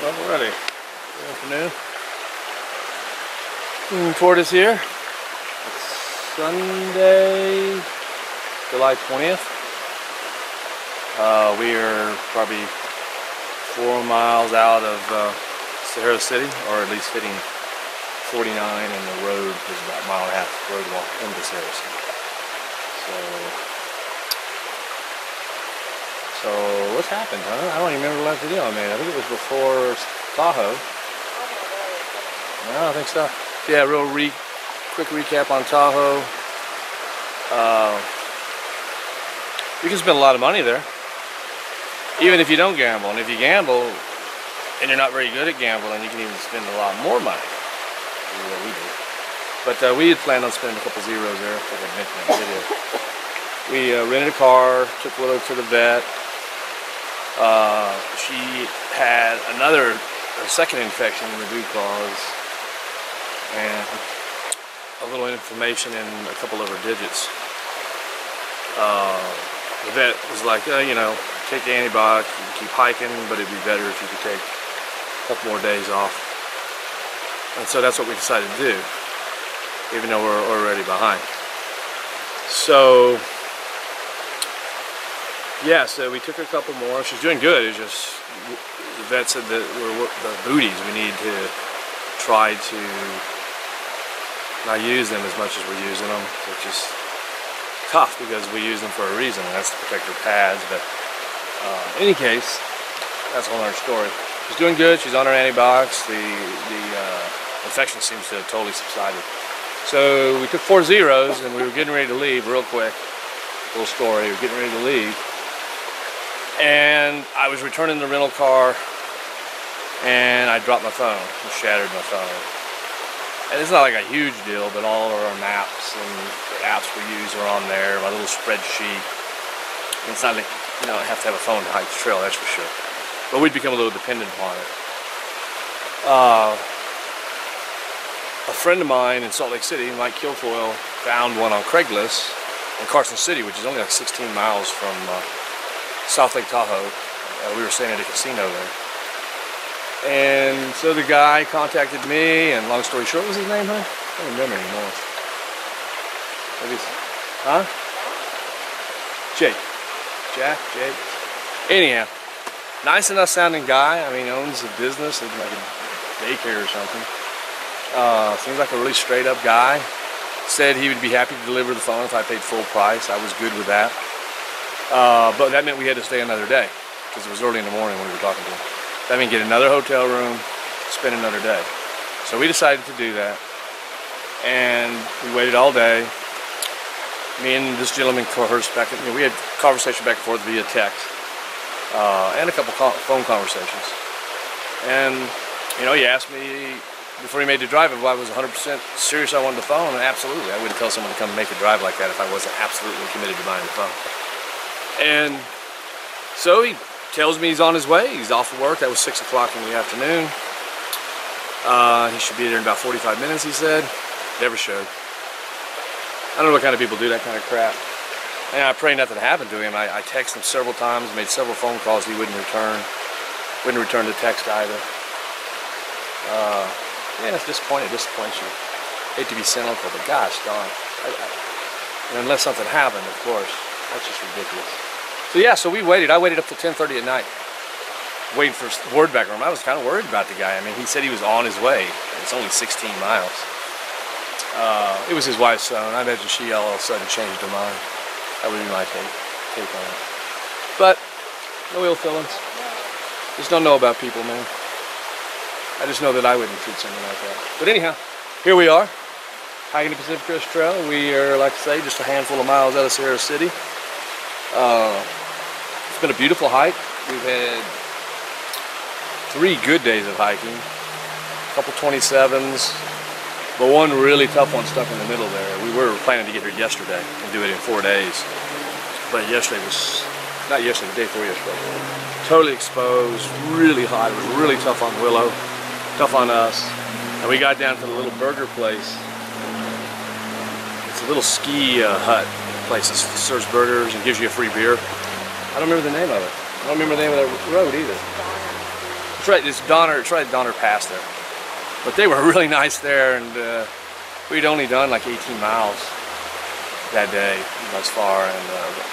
Alrighty. Good afternoon. Ford is here. It's Sunday, July 20th. We are probably 4 miles out of Sahara City, or at least hitting 49, and the road is about a mile and a half road walk into Sahara City. So what's happened, huh? I don't even remember the last video I made. I think it was before Tahoe. No, I think so. Yeah, quick recap on Tahoe. You can spend a lot of money there, even if you don't gamble. And if you gamble and you're not very good at gambling, you can even spend a lot more money. That's what we did. But we had planned on spending a couple zeros there. I think I mentioned in the video. We rented a car, took Willow to the vet. She had a second infection in the root cause, and a little inflammation in a couple of her digits. The vet was like, you know, take the antibiotic, keep hiking, but it'd be better if you could take a couple more days off. And so that's what we decided to do, even though we're already behind. So yeah, so we took her a couple more. She's doing good. It's just the vet said that the booties, we need to try to not use them as much as we're using them, which is tough because we use them for a reason, and that's to protect her pads. But in any case, that's a whole other story. She's doing good. She's on her antibiotics. The infection seems to have totally subsided. So we took 4 zeros, and we were getting ready to leave real quick. Little story. We were getting ready to leave. And I was returning the rental car, and I dropped my phone. I shattered my phone. And it's not like a huge deal, but all of our maps and the apps we use are on there, my little spreadsheet. And it's not like, you know, I have to have a phone to hike the trail, that's for sure. But we'd become a little dependent upon it. A friend of mine in Salt Lake City, Mike Kilfoyle, found one on Craigslist in Carson City, which is only like 16 miles from South Lake Tahoe. We were staying at a casino there. And so the guy contacted me, and long story short, what was his name, huh? I don't remember anymore. Maybe huh? Jake. Jake. Anyhow, nice enough sounding guy. I mean, owns a business, like a daycare or something. Seems like a really straight up guy. Said he would be happy to deliver the phone if I paid full price. I was good with that. But that meant we had to stay another day, because it was early in the morning when we were talking to him. That meant get another hotel room, spend another day. So we decided to do that, and we waited all day. Me and this gentleman conversed back, you know, we had conversation back and forth via text, and a couple phone conversations. And you know, he asked me before he made the drive if I was 100% serious I wanted the phone, and absolutely. I wouldn't tell someone to come make a drive like that if I wasn't absolutely committed to buying the phone. And so he tells me he's on his way. He's off of work. That was 6 o'clock in the afternoon. He should be there in about 45 minutes, he said. Never showed. I don't know what kind of people do that kind of crap. And I pray nothing happened to him. I texted him several times, made several phone calls he wouldn't return. Wouldn't return the text either. Yeah, it's disappointing. It disappoints you. Hate to be cynical, but gosh darn. And unless something happened, of course. That's just ridiculous. So yeah, so we waited. I waited up till 10:30 at night, waiting for word back from him. I was kind of worried about the guy. I mean, he said he was on his way. It's only 16 miles. It was his wife's son. I imagine she all of a sudden changed her mind. That would be my take on it. But no ill feelings. Just don't know about people, man. I just know that I wouldn't treat someone like that. But anyhow, here we are, hiking the Pacific Crest Trail. We are, like I say, just a handful of miles out of Sahara City. It's been a beautiful hike. We've had 3 good days of hiking, a couple 27s, but one really tough one stuck in the middle there. We were planning to get here yesterday and do it in 4 days, but yesterday was, not yesterday, the day before yesterday, totally exposed, really hot. It was really tough on Willow, tough on us, and we got down to the little burger place. It's a little ski hut place that serves burgers and gives you a free beer. I don't remember the name of it. I don't remember the name of that road either. It's Donner Pass there. But they were really nice there, and we'd only done like 18 miles that day thus far, and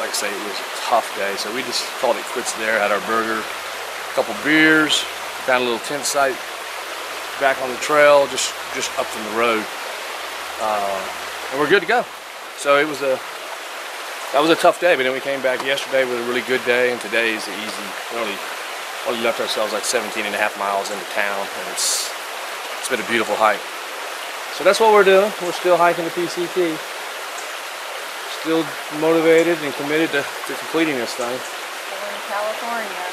like I say, it was a tough day, so we just called it quits there, had our burger, a couple beers, found a little tent site back on the trail, just up from the road, and we're good to go. So it was that was a tough day, but then we came back yesterday with a really good day, and today is easy. We only left ourselves like 17.5 miles into town, and it's been a beautiful hike. So that's what we're doing. We're still hiking the PCT. Still motivated and committed to completing this thing. Still in California.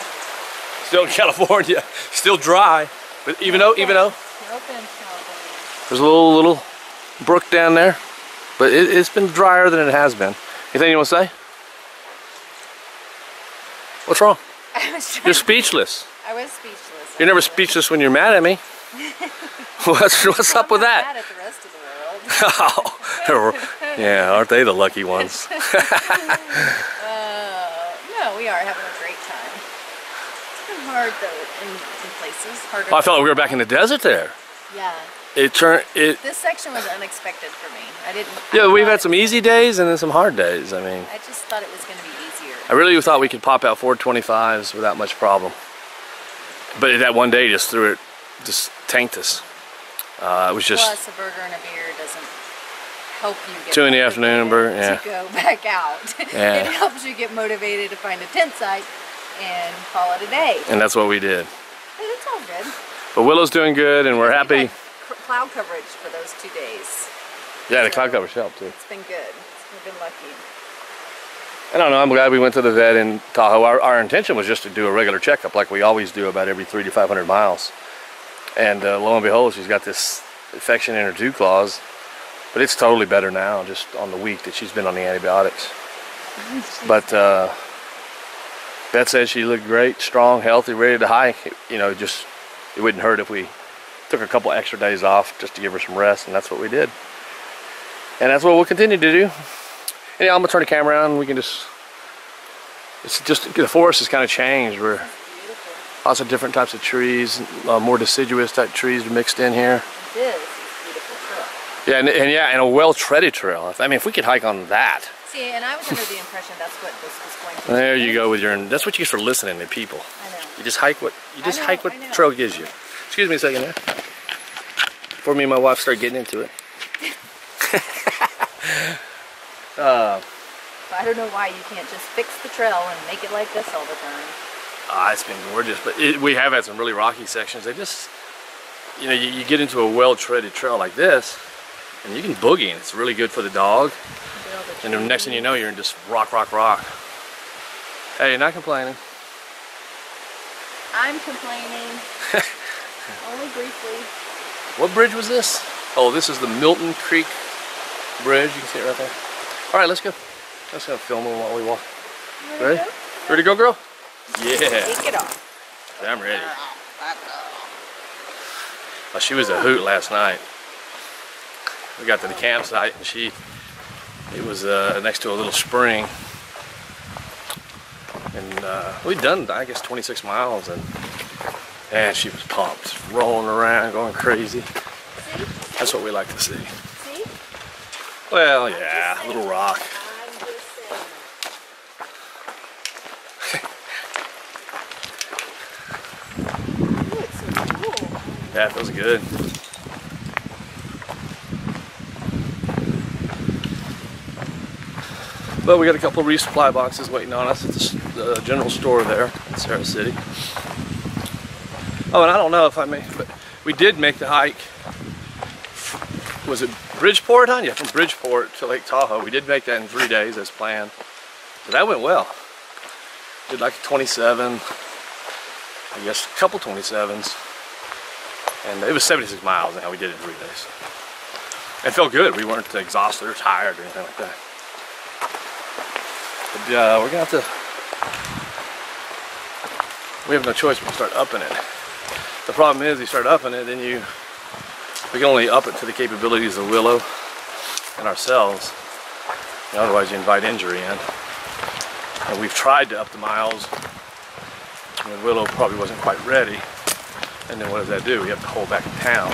Still in California. Still dry. But even though Still in California. There's a little brook down there, but it's been drier than it has been. Anything you want to say? What's wrong? You're speechless. I was speechless. You're never speechless when you're mad at me. What's up with that? I'm not mad at the rest of the world. Oh, yeah, aren't they the lucky ones? No, we are having a great time. It's been hard though in places. Harder. Oh, I felt like we were back in the desert there. Yeah. This section was unexpected for me. Yeah, we've had some easy days and then some hard days. I mean, I just thought it was going to be easier. I really thought we could pop out 425s without much problem. But that one day just tanked us. It was just. Plus, a burger and a beer doesn't help you get 2 in the afternoon burger, yeah. to go back out. Yeah. It helps you get motivated to find a tent site and call it a day. And that's what we did. But it's all good. But Willow's doing good, and we're happy. Cloud coverage for those 2 days. Yeah, the cloud coverage helped too. It's been good. We've been lucky. I don't know, I'm glad we went to the vet in Tahoe. Our intention was just to do a regular checkup like we always do about every 300 to 500 miles. And lo and behold, she's got this infection in her dew claws. But it's totally better now, just on the week that she's been on the antibiotics. But vet said she looked great, strong, healthy, ready to hike. You know, it wouldn't hurt if we took a couple extra days off just to give her some rest, and that's what we did. And that's what we'll continue to do. Anyhow, I'm gonna turn the camera around and we can the forest has kind of changed. We're lots of different types of trees, more deciduous type trees mixed in here. It is. It's a beautiful trail. Yeah, and a well-treaded trail. I mean, if we could hike on that. See, and I was under the impression that's what this was going to be. There you go with that's what you get for listening to people. I know. You just hike what the trail gives you. Excuse me a second there. Before me and my wife start getting into it. I don't know why you can't just fix the trail and make it like this all the time. It's been gorgeous, but we have had some really rocky sections. They just, you get into a well-treaded trail like this, and you can boogie, and it's really good for the dog. And the next thing you know, you're in just rock. Hey, you're not complaining. I'm complaining. Only briefly. What bridge was this? Oh, this is the Milton Creek Bridge. You can see it right there. All right, let's go. Let's go film them while we walk. Ready? Ready to go, girl? Yeah. Take it off. I'm ready. Well, she was a hoot last night. We got to the campsite, and it was next to a little spring. And we'd done, I guess, 26 miles, and she was pumped, rolling around, going crazy. See? That's what we like to see. See? Well, yeah, a little rock. I'm just saying. Ooh, it's so cool. Yeah, it feels good. But we got a couple of resupply boxes waiting on us at the general store there in Sarah City. Oh, and I don't know if but we did make the hike. Was it Bridgeport, huh? Yeah, from Bridgeport to Lake Tahoe. We did make that in 3 days as planned. So that went well. Did like a 27, I guess a couple 27s. And it was 76 miles and we did it in 3 days. It felt good. We weren't exhausted or tired or anything like that. But we're gonna have to, we have no choice but to start upping it. The problem is you start upping it, then we can only up it to the capabilities of Willow and ourselves. Otherwise you invite injury in. And we've tried to up the miles when Willow probably wasn't quite ready. And then what does that do? We have to hold back in town.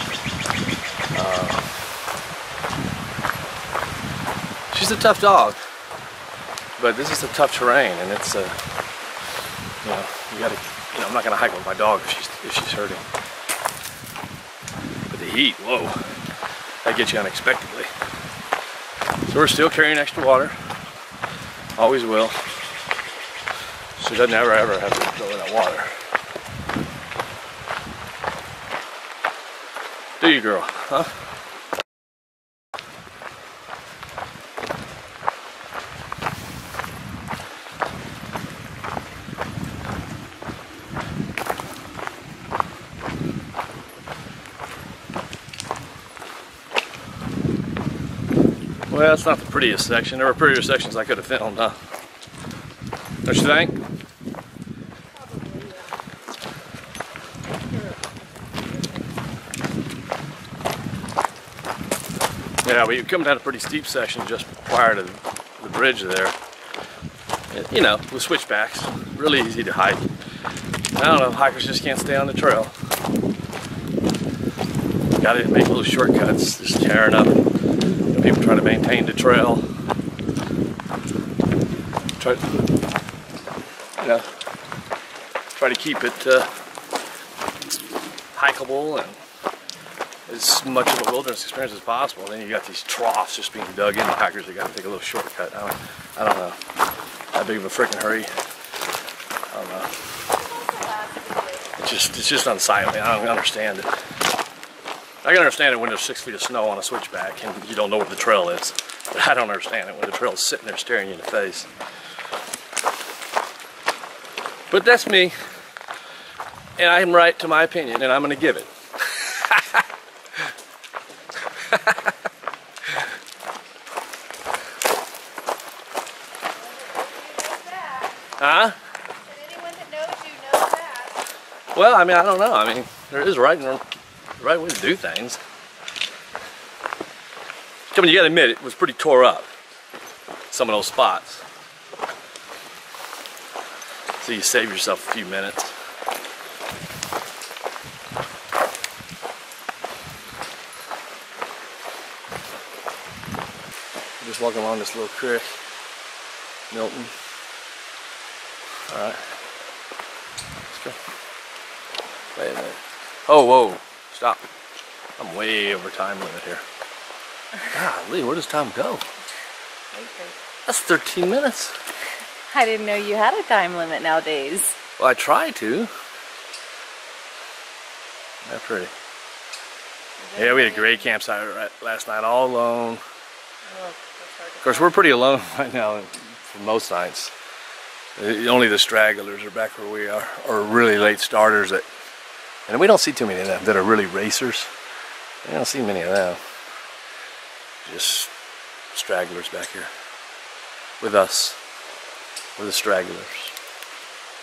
She's a tough dog, but this is a tough terrain, and it's you know, you gotta, you know, I'm not gonna hike with my dog if she's hurting. But the heat, whoa, that gets you unexpectedly. So we're still carrying extra water, always will. So she doesn't ever have to go in that water. Do you, girl? Huh? Well, it's not the prettiest section. There were prettier sections I could have filmed, huh? Don't you think? Yeah, we come down a pretty steep section just prior to the bridge there. You know, with switchbacks, really easy to hike. I don't know, hikers just can't stay on the trail. Gotta make little shortcuts, just tearing up. People try to maintain the trail. Try to keep it hikeable and as much of a wilderness experience as possible. Then you got these troughs just being dug in. The hikers have got to take a little shortcut. I don't know how big of a freaking hurry. I don't know. It's just unsightly. I don't understand it. I can understand it when there's 6 feet of snow on a switchback and you don't know what the trail is. But I don't understand it when the trail's sitting there staring you in the face. But that's me. And I'm right to my opinion, and I'm going to give it. Huh? Anyone that knows you knows that. Well, I mean, I don't know. I mean, there is right way to do things. I mean, you gotta admit, it was pretty tore up, some of those spots. So you save yourself a few minutes. Just walking along this little creek, Milton. All right, let's go. Wait a minute. Oh, whoa, stop. I'm way over time limit here. Golly, where does time go? That's 13 minutes. I didn't know you had a time limit nowadays. Well, I try to. That's pretty. Yeah, we had a great campsite last night, all alone. Oh, Of course, we're pretty alone right now for most nights. Only the stragglers are back where we are, or really late starters that, and we don't see too many of them that are really racers. We don't see many of them. Just stragglers back here with us. We're the stragglers.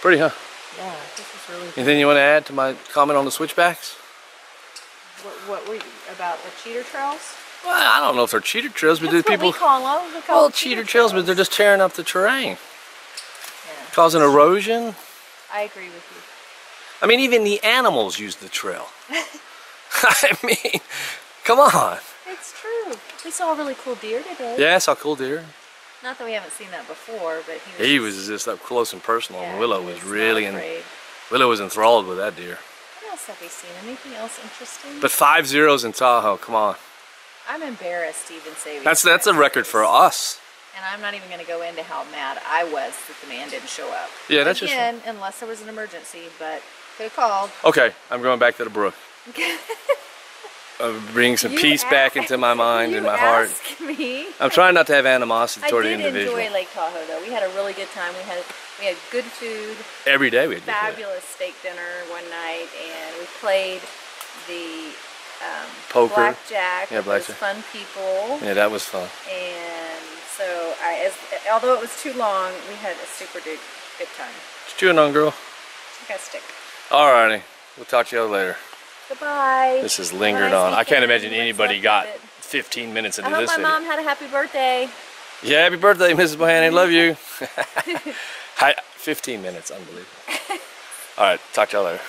Pretty, huh? Yeah, this is really good. Anything you want to add to my comment on the switchbacks? What were you, about the cheater trails? Well, I don't know if they're cheater trails, but That's do people... what we call them. Well, cheater trails, but they're just tearing up the terrain. Yeah. Causing erosion. I agree with you. I mean, even the animals use the trail. I mean, come on. It's true. We saw a really cool deer today. Yeah, I saw a cool deer. Not that we haven't seen that before, but He was just up close and personal, yeah, and Willow was really Willow was enthralled with that deer. What else have we seen? Anything else interesting? But 5 zeros in Tahoe, come on. I'm embarrassed to even say we That's a record for us. And I'm not even going to go into how mad I was that the man didn't show up. Yeah, that's Again, unless there was an emergency, but could have called. Okay, I'm going back to the brook. Bring some peace back into my mind and my heart. Me. I'm trying not to have animosity toward the individual. I did enjoy Lake Tahoe though. We had a really good time. We had good food. Every day we had fabulous steak dinner one night, and we played the poker, blackjack. Yeah, blackjack. With fun people. Yeah, that was fun. And so, although it was too long, we had a super good time. Just chewing on, girl. I got a stick. Alrighty, we'll talk to you later. Goodbye. This has lingered on. I can't imagine anybody got 15 minutes into this video. I hope my mom had a happy birthday. Yeah, happy birthday, Mrs. Bohannon. Love you. 15 minutes, unbelievable. All right, talk to y'all later.